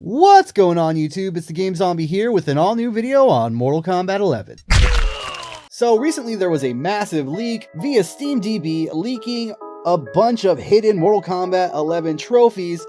What's going on YouTube? It's the Game Zombie here with an all new video on Mortal Kombat 11. So recently there was a massive leak via SteamDB leaking a bunch of hidden Mortal Kombat 11 trophies.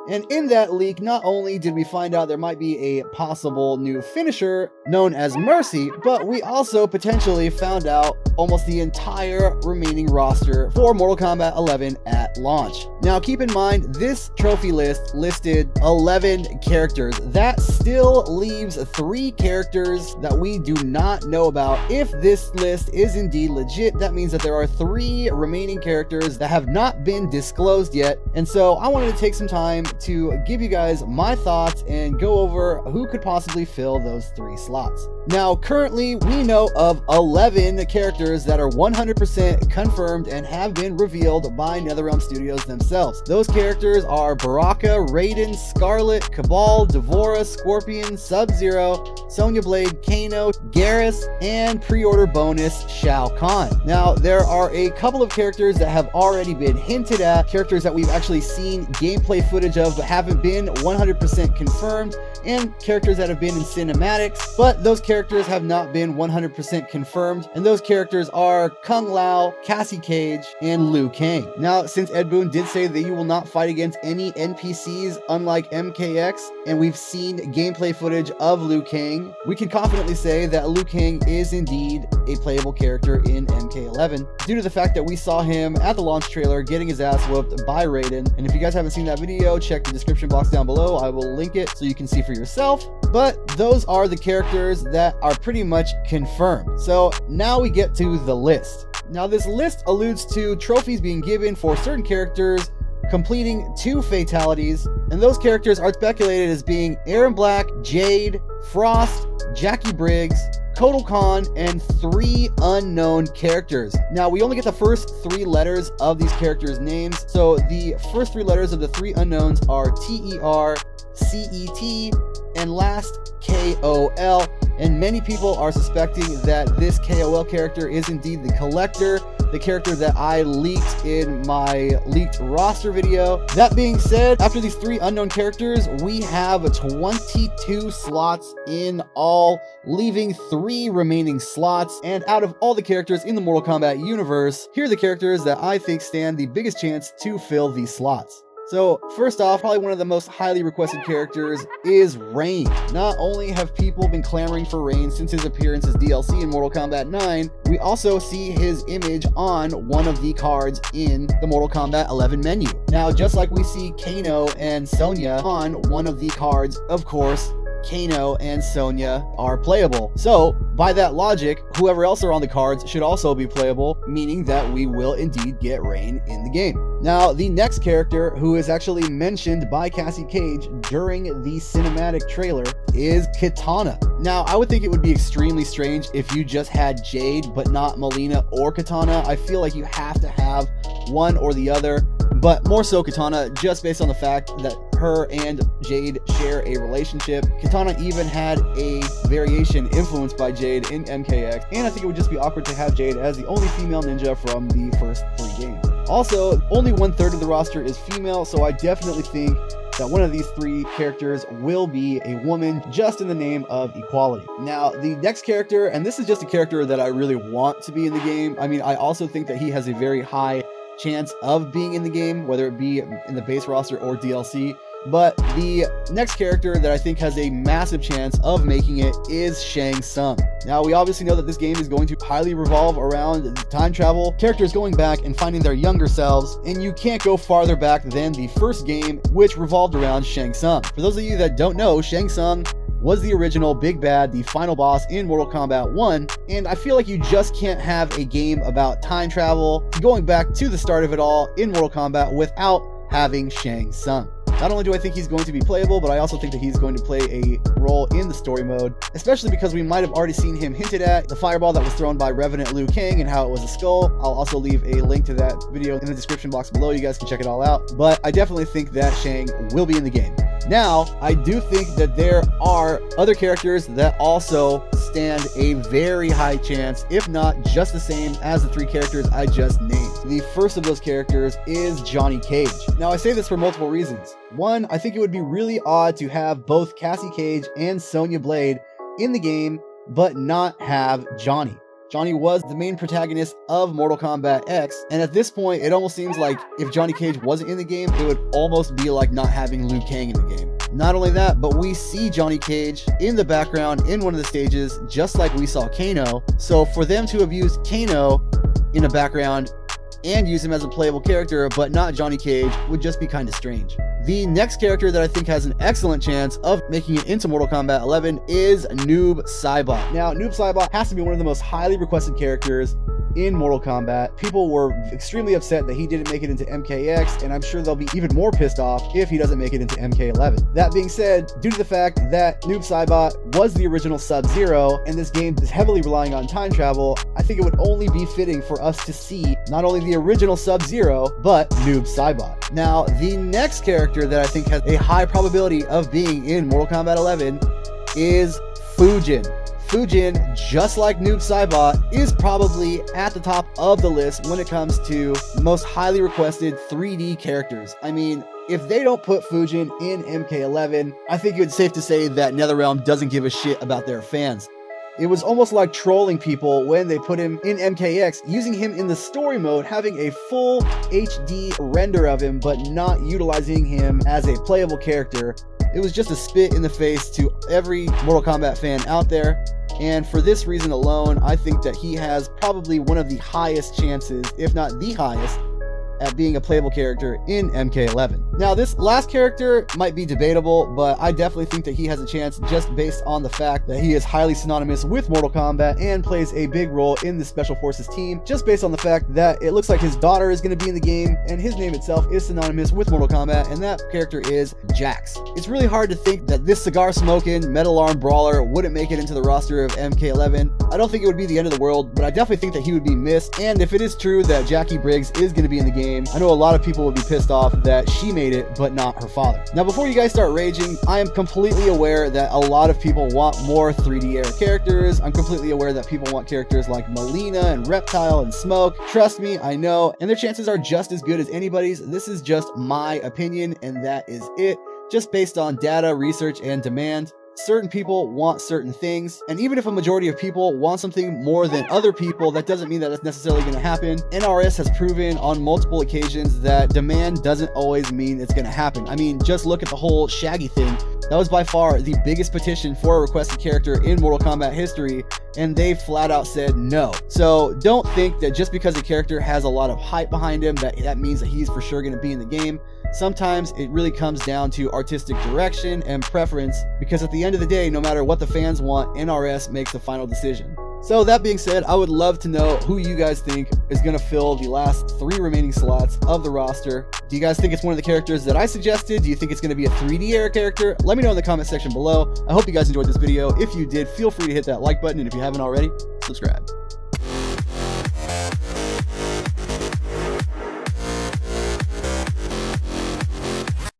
And in that leak, not only did we find out there might be a possible new finisher known as Mercy, but we also potentially found out almost the entire remaining roster for Mortal Kombat 11 at launch. Now keep in mind, this trophy list listed 11 characters. That still leaves 3 characters that we do not know about. If this list is indeed legit, that means that there are 3 remaining characters that have not been disclosed yet. And so I wanted to take some time to give you guys my thoughts and go over who could possibly fill those 3 slots. Now, currently, we know of 11 characters that are 100% confirmed and have been revealed by NetherRealm Studios themselves. Those characters are Baraka, Raiden, Scarlet, Cabal, Devora, Scorpion, Sub-Zero, Sonya Blade, Kano, Garrus, and pre-order bonus Shao Kahn. Now, there are a couple of characters that have already been hinted at, characters that we've actually seen gameplay footage of but haven't been 100% confirmed, and characters that have been in cinematics, but those characters have not been 100% confirmed, and those characters are Kung Lao, Cassie Cage, and Liu Kang. Now, since Ed Boon did say that you will not fight against any NPCs unlike MKX, and we've seen gameplay footage of Liu Kang, we can confidently say that Liu Kang is indeed a playable character in MK11, due to the fact that we saw him at the launch trailer getting his ass whooped by Raiden. And if you guys haven't seen that video, check the description box down below. I will link it so you can see for yourself. But those are the characters that are pretty much confirmed. So now we get to the list. Now this list alludes to trophies being given for certain characters completing 2 fatalities, and those characters are speculated as being Aaron Black, Jade, Frost, Jackie Briggs, Kotal Khan, and 3 unknown characters. Now, we only get the first 3 letters of these characters' names, so the first 3 letters of the 3 unknowns are TER, CET, and last KOL, and many people are suspecting that this KOL character is indeed the Collector, the character that I leaked in my leaked roster video. That being said, after these 3 unknown characters, we have 22 slots in all, leaving 3 remaining slots. And out of all the characters in the Mortal Kombat universe, here are the characters that I think stand the biggest chance to fill these slots. So first off, probably one of the most highly requested characters is Rain. Not only have people been clamoring for Rain since his appearance as DLC in Mortal Kombat 9, we also see his image on one of the cards in the Mortal Kombat 11 menu. Now, just like we see Kano and Sonya on one of the cards, of course, Kano and Sonya are playable. So, by that logic, whoever else are on the cards should also be playable, meaning that we will indeed get Rain in the game. Now, the next character who is actually mentioned by Cassie Cage during the cinematic trailer is Katana. Now, I would think it would be extremely strange if you just had Jade, but not Melina or Katana. I feel like you have to have one or the other, but more so Katana, just based on the fact that her and Jade share a relationship. Katana even had a variation influenced by Jade in MKX, and I think it would just be awkward to have Jade as the only female ninja from the first 3 games. Also, only 1/3 of the roster is female, so I definitely think that one of these 3 characters will be a woman, just in the name of equality. Now, the next character, and this is just a character that I really want to be in the game. I mean, I also think that he has a very high chance of being in the game, whether it be in the base roster or DLC. But the next character that I think has a massive chance of making it is Shang Tsung. Now, we obviously know that this game is going to highly revolve around time travel, characters going back and finding their younger selves, and you can't go farther back than the first game, which revolved around Shang Tsung. For those of you that don't know, Shang Tsung was the original big bad, the final boss in Mortal Kombat 1, and I feel like you just can't have a game about time travel, going back to the start of it all in Mortal Kombat without having Shang Tsung. Not only do I think he's going to be playable, but I also think that he's going to play a role in the story mode, especially because we might have already seen him hinted at, the fireball that was thrown by Revenant Liu Kang and how it was a skull. I'll also leave a link to that video in the description box below. You guys can check it all out. But I definitely think that Shang will be in the game. Now, I do think that there are other characters that also stand a very high chance, if not just the same as the 3 characters I just named. The first of those characters is Johnny Cage. Now, I say this for multiple reasons. One, I think it would be really odd to have both Cassie Cage and Sonya Blade in the game, but not have Johnny. Johnny was the main protagonist of Mortal Kombat X, and at this point, it almost seems like if Johnny Cage wasn't in the game, it would almost be like not having Liu Kang in the game. Not only that, but we see Johnny Cage in the background in one of the stages, just like we saw Kano. So for them to have used Kano in the background and use him as a playable character, but not Johnny Cage, would just be kind of strange. The next character that I think has an excellent chance of making it into Mortal Kombat 11 is Noob Saibot. Now, Noob Saibot has to be one of the most highly requested characters in Mortal Kombat. People were extremely upset that he didn't make it into MKX, and I'm sure they'll be even more pissed off if he doesn't make it into MK11. That being said, due to the fact that Noob Saibot was the original Sub-Zero, and this game is heavily relying on time travel, I think it would only be fitting for us to see not only the original Sub-Zero, but Noob Saibot. Now, the next character that I think has a high probability of being in Mortal Kombat 11 is Fujin. Fujin, just like Noob Saibot, is probably at the top of the list when it comes to most highly requested 3D characters. I mean, if they don't put Fujin in MK11, I think it's safe to say that NetherRealm doesn't give a shit about their fans. It was almost like trolling people when they put him in MKX, using him in the story mode, having a full HD render of him, but not utilizing him as a playable character. It was just a spit in the face to every Mortal Kombat fan out there. And for this reason alone, I think that he has probably one of the highest chances, if not the highest, at being a playable character in MK11. Now, this last character might be debatable, but I definitely think that he has a chance just based on the fact that he is highly synonymous with Mortal Kombat and plays a big role in the Special Forces team, just based on the fact that it looks like his daughter is going to be in the game, and his name itself is synonymous with Mortal Kombat, and that character is Jax. It's really hard to think that this cigar-smoking, metal-arm brawler wouldn't make it into the roster of MK11. I don't think it would be the end of the world, but I definitely think that he would be missed, and if it is true that Jackie Briggs is going to be in the game, I know a lot of people would be pissed off that she made it, but not her father. Now, before you guys start raging, I am completely aware that a lot of people want more 3D era characters. I'm completely aware that people want characters like Melina and Reptile and Smoke. Trust me, I know, and their chances are just as good as anybody's. This is just my opinion, and that is it, just based on data, research, and demand. Certain people want certain things, and even if a majority of people want something more than other people, that doesn't mean that it's necessarily going to happen. NRS has proven on multiple occasions that demand doesn't always mean it's going to happen. I mean, just look at the whole Shaggy thing. That was by far the biggest petition for a requested character in Mortal Kombat history, and they flat out said no. So don't think that just because a character has a lot of hype behind him, that means that he's for sure going to be in the game. Sometimes it really comes down to artistic direction and preference, because at the end of the day, no matter what the fans want, NRS makes the final decision. So that being said, I would love to know who you guys think is going to fill the last 3 remaining slots of the roster. Do you guys think it's one of the characters that I suggested? Do you think it's going to be a 3D era character? Let me know in the comment section below. I hope you guys enjoyed this video. If you did, feel free to hit that like button, and if you haven't already, subscribe.